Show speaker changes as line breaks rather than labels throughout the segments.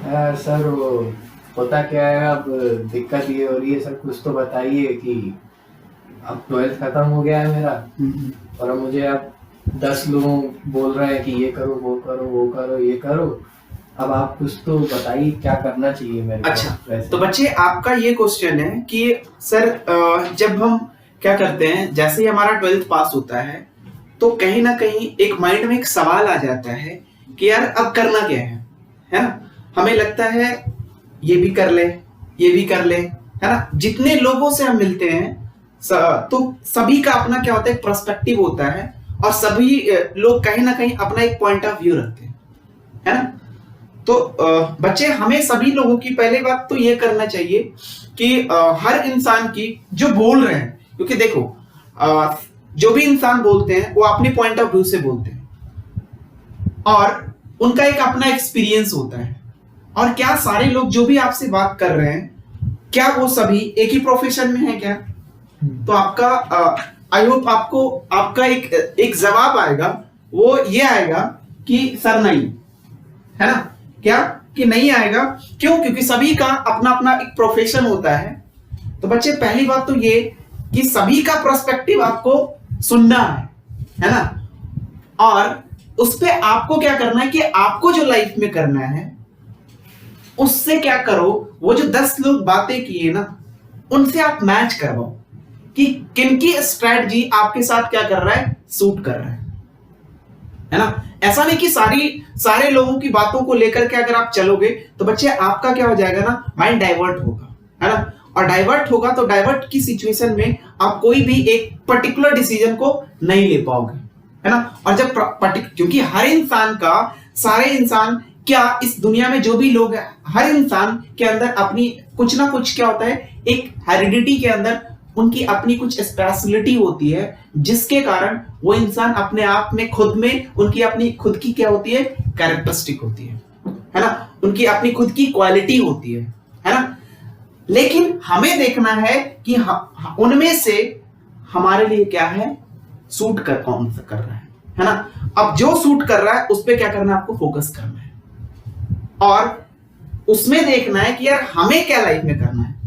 Sir वो होता क्या है, अब दिक्कत ये हो रही है सर, कुछ तो बताइए कि अब 12th खत्म हो गया है मेरा। और अब मुझे अब 10 लोग बोल रहे हैं कि ये करो वो करो वो करो ये करो। अब आप कुछ तो बताइए क्या करना चाहिए मेरे को।
अच्छा, तो बच्चे आपका ये क्वेश्चन है कि सर जब हम क्या करते हैं, जैसे ही हमारा 12th पास होता है तो कहीं ना कहीं एक माइंड में एक सवाल आ जाता है कि यार अब करना क्या है ना। हमें लगता है ये भी कर ले, ये भी कर ले, है ना। जितने लोगों से हम मिलते हैं तो सभी का अपना क्या होता है, एक पर्सपेक्टिव होता है, और सभी लोग कहीं ना कहीं अपना एक पॉइंट ऑफ व्यू रखते हैं, है ना। तो बच्चे हमें सभी लोगों की पहले बात तो ये करना चाहिए कि हर इंसान की जो बोल रहे हैं, क्योंकि देखो जो भी इंसान बोलते हैं वो अपने पॉइंट ऑफ व्यू से बोलते हैं और उनका एक अपना एक्सपीरियंस होता है। और क्या सारे लोग जो भी आपसे बात कर रहे हैं, क्या वो सभी एक ही प्रोफेशन में है क्या? तो आपका आई होप आपको आपका एक जवाब आएगा, वो ये आएगा कि सर नहीं, है ना। क्या कि नहीं आएगा? क्यों? क्योंकि सभी का अपना अपना एक प्रोफेशन होता है। तो बच्चे पहली बात तो ये कि सभी का पर्सपेक्टिव आपको सुनना है ना। और उस पे आपको क्या करना है कि आपको जो लाइफ में करना है उससे क्या करो, वो जो 10 लोग बातें किए ना उनसे आप मैच करवाओ कि किनकी स्ट्रेटजी आपके साथ क्या कर रहा है, सूट कर रहा है ना। ऐसा नहीं कि सारे लोगों की बातों को लेकर के अगर आप चलोगे तो बच्चे आपका क्या हो जाएगा ना, माइंड डाइवर्ट होगा, है ना। और डाइवर्ट होगा तो डाइवर्ट की सिचुएशन में आप कोई भी एक पर्टिकुलर डिसीजन को नहीं ले पाओगे, है ना। और जब क्योंकि हर इंसान का, सारे इंसान क्या इस दुनिया में जो भी लोग हैं, हर इंसान के अंदर अपनी कुछ ना कुछ क्या होता है, एक हेरिडिटी के अंदर उनकी अपनी कुछ स्पेशलिटी होती है, जिसके कारण वो इंसान अपने आप में खुद में उनकी अपनी खुद की क्या होती है, कैरेक्टरिस्टिक होती है ना। उनकी अपनी खुद की क्वालिटी होती है ना। लेकिन हमें देखना है कि उनमें से हमारे लिए क्या है, सूट कर कौन सा कर रहा है ना। अब जो सूट कर रहा है उस पर क्या करना है, आपको फोकस करना है और उसमें देखना है कि यार हमें क्या लाइफ में करना है।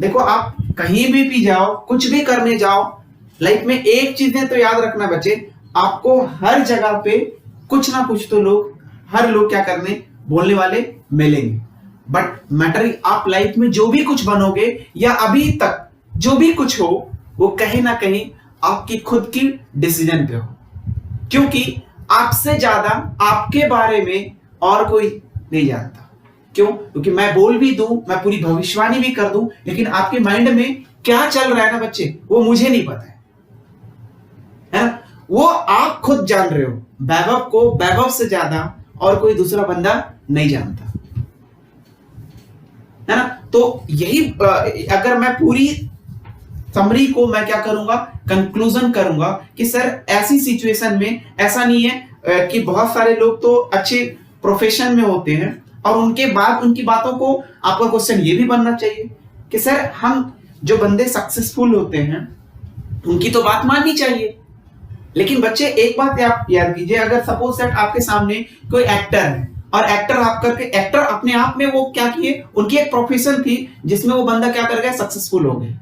देखो आप कहीं भी जाओ, कुछ भी करने जाओ, लाइफ में एक चीजें तो याद रखना बच्चे, आपको हर जगह पे कुछ ना कुछ तो हर लोग क्या करने, बोलने वाले मिलेंगे। बट मैटर आप लाइफ में जो भी कुछ बनोगे या अभी तक जो भी कुछ हो, वो कहीं ना कहीं आपकी खुद की डिसीजन पे हो, क्योंकि आपसे ज्यादा आपके बारे में और कोई नहीं जानता। क्यों? क्योंकि मैं बोल भी दूं, मैं पूरी भविष्यवाणी भी कर दूं, लेकिन आपके माइंड में क्या चल रहा है ना बच्चे, वो मुझे नहीं पता है ना। वो आप खुद जान रहे हो। वैभव को वैभव से ज्यादा और कोई दूसरा बंदा नहीं जानता, है ना। तो यही अगर मैं पूरी समरी को मैं क्या करूंगा, कंक्लूजन करूंगा कि सर ऐसी सिचुएशन में ऐसा नहीं है कि बहुत सारे लोग तो अच्छे प्रोफेशन में होते हैं और उनके बाद उनकी बातों को, आपका क्वेश्चन ये भी बनना चाहिए कि सर हम जो बंदे सक्सेसफुल होते हैं उनकी तो बात माननी चाहिए। लेकिन बच्चे एक बात आप याद कीजिए, अगर सपोज दैट आपके सामने कोई एक्टर है और एक्टर आप करके, एक्टर अपने आप में वो क्या किए, उनकी एक प्रोफेशन थी जिसमें वो बंदा क्या कर गया, सक्सेसफुल हो गया।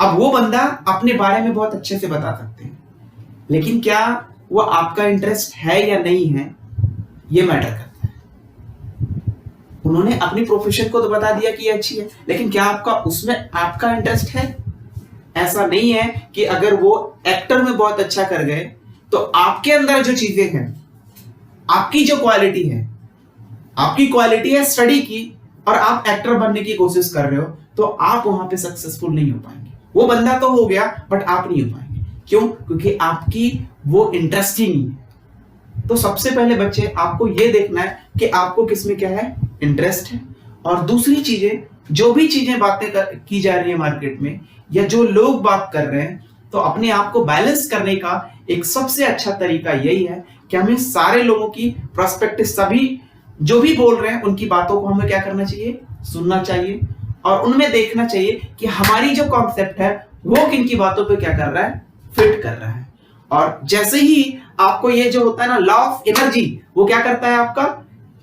अब वो बंदा अपने बारे में बहुत अच्छे से बता सकते हैं, लेकिन क्या वो आपका इंटरेस्ट है या नहीं है, ये मैटर करता है। उन्होंने अपनी प्रोफेशन को तो बता दिया कि ये अच्छी है, लेकिन क्या आपका उसमें आपका इंटरेस्ट है? ऐसा नहीं है कि अगर वो एक्टर में बहुत अच्छा कर गए तो आपके अंदर जो चीजें हैं, आपकी जो क्वालिटी है, आपकी क्वालिटी है स्टडी की, और आप एक्टर बनने की कोशिश कर रहे हो, तो आप वहां पे सक्सेसफुल नहीं हो पाएंगे। वो बंदा तो हो गया बट आप नहीं हो पाएंगे। क्यों? क्योंकि आपकी वो इंटरेस्ट ही नहीं है। तो सबसे पहले बच्चे आपको ये देखना है कि आपको किसमें क्या है, इंटरेस्ट है। और दूसरी चीजें, जो भी चीजें बातें की जा रही है मार्केट में या जो लोग बात कर रहे हैं, तो अपने आप को बैलेंस करने का एक सबसे अच्छा तरीका यही है कि हमें सारे लोगों की पर्सपेक्टिव, सभी जो भी बोल रहे हैं उनकी बातों को हमें क्या करना चाहिए, सुनना चाहिए और उनमें देखना चाहिए कि हमारी जो कॉन्सेप्ट है वो किन की बातों पे क्या कर रहा है, फिट कर रहा है। और जैसे ही आपको ये जो होता है ना लॉ ऑफ एनर्जी, वो क्या करता है, आपका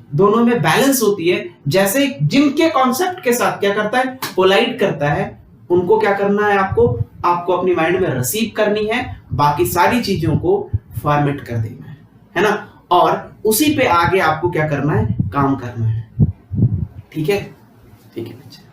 दोनों में बैलेंस होती है। जैसे जिनके कॉन्सेप्ट के साथ क्या करता है, कोलाइड करता है, उनको क्या करना है, आपको अपनी माइंड में रिसीव करनी है, बाकी सारी चीजों को फॉर्मेट कर देना है ना, और उसी पे आगे आपको क्या करना है, काम करना है। ठीक है, ठीक है बच्चे।